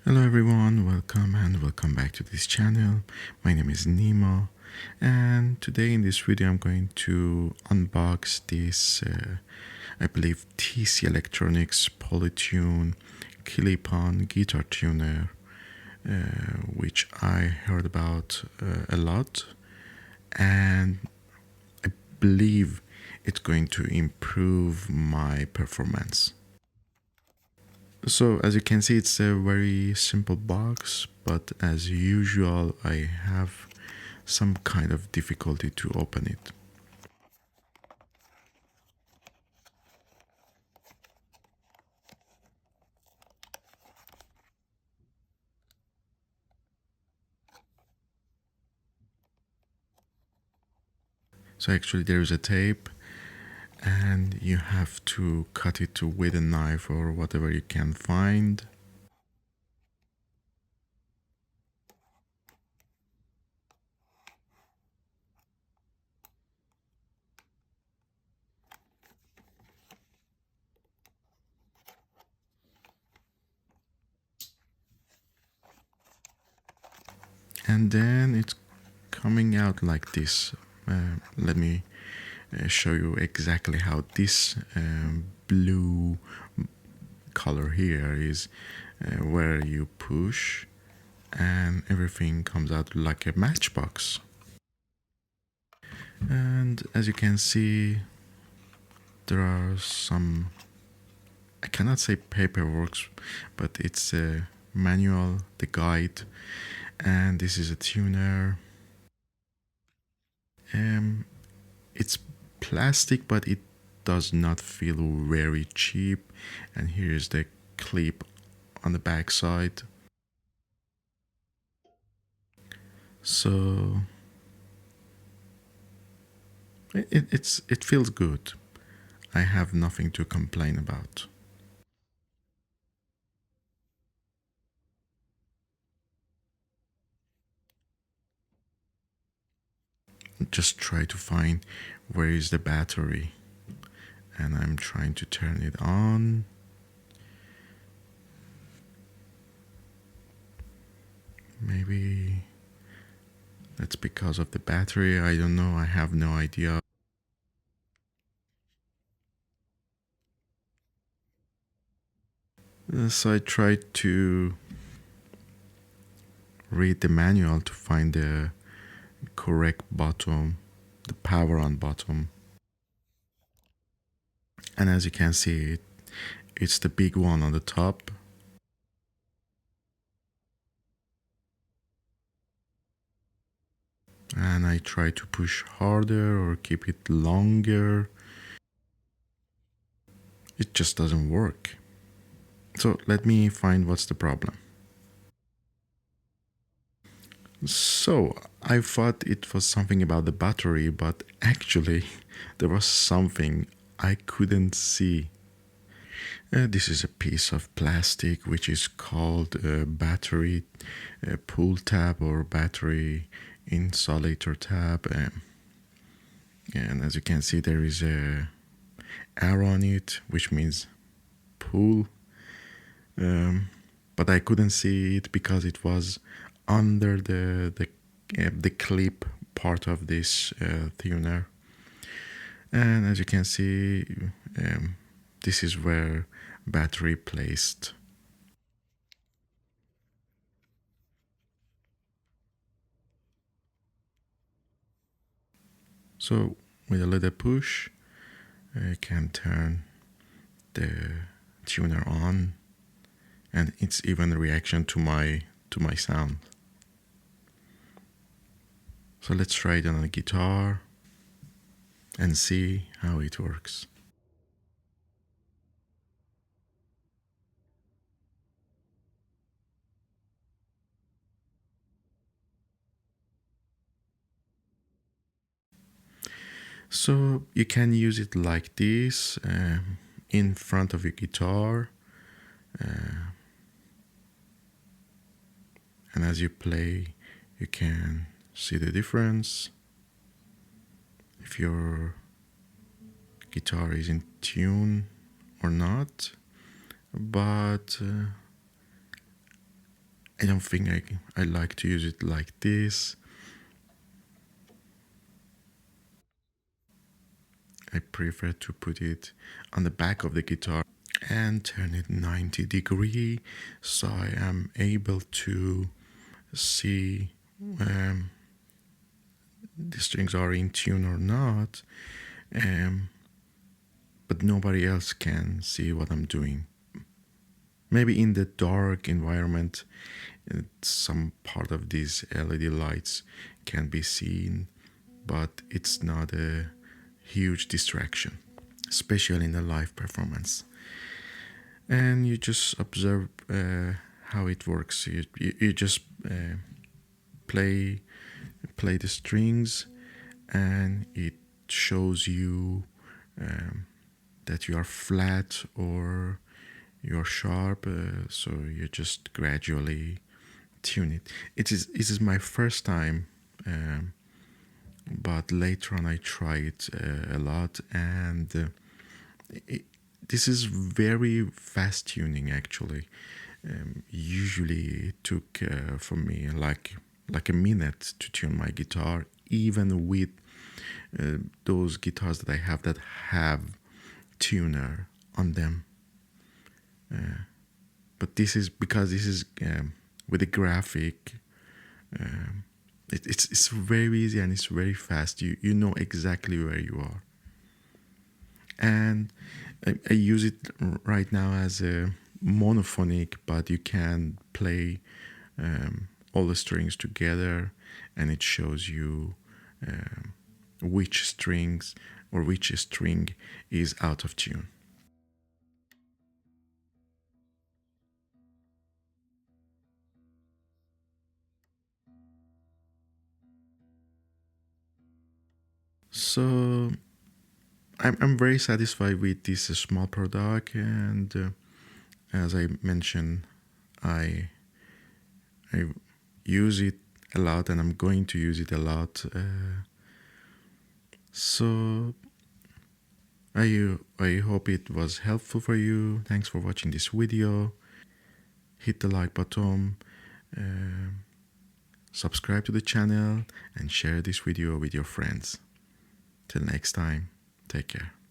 Hello everyone, welcome and welcome back to this channel. My name is Nemo, and today in this video I'm going to unbox this I believe TC Electronics PolyTune clip-on guitar tuner, which I heard about a lot, and I believe it's going to improve my performance. So as you can see, it's a very simple box, but as usual I have some kind of difficulty to open it. So actually there is a tape and you have to cut it with a knife or whatever you can find. And then it's coming out like this. Let me show you exactly how this blue color here is where you push and everything comes out like a matchbox. And as you can see, there are some, I cannot say paperwork, but it's a manual, the guide, and this is a tuner. It's plastic, but it does not feel very cheap. And here's the clip on the back side. So it feels good. I have nothing to complain about. Just try to find where is the battery, and I'm trying to turn it on. Maybe that's because of the battery, I don't know, I have no idea. So I tried to read the manual to find the correct bottom, the power on bottom. And as you can see, it's the big one on the top. And I try to push harder or keep it longer. It just doesn't work. So let me find what's the problem. So I thought it was something about the battery, but actually there was something I couldn't see. This is a piece of plastic which is called a battery pull tab or battery insulator tab. And as you can see, there is a arrow on it, which means pull. But I couldn't see it because it was under the clip part of this tuner. And as you can see, this is where battery placed. So with a little push, I can turn the tuner on, and it's even a reaction to my sound. So let's try it on a guitar and see how it works. So you can use it like this in front of your guitar, and as you play you can see the difference if your guitar is in tune or not. But I don't think I like to use it like this. I prefer to put it on the back of the guitar and turn it 90 degrees, so I am able to see um, the strings are in tune or not, um, but nobody else can see what I'm doing. Maybe in the dark environment, some part of these LED lights can be seen, but it's not a huge distraction, especially in the live performance. And you just observe how it works. You just play the strings, and it shows you that you are flat or you're sharp. So you just gradually tune it. It is my first time, but later on I tried a lot, and it, this is very fast tuning actually. Usually it took for me like a minute to tune my guitar, even with those guitars that I have that have tuner on them. But this is because this is with the graphic. Um, it's very easy and it's very fast. You know exactly where you are. And I use it right now as a monophonic, but you can play all the strings together, and it shows you which strings or which string is out of tune. So I'm very satisfied with this small product, and as I mentioned, I I use it a lot, and I'm going to use it a lot. So I hope it was helpful for you. Thanks for watching this video. Hit the like button, uh, subscribe to the channel, and share this video with your friends. Till next time, take care.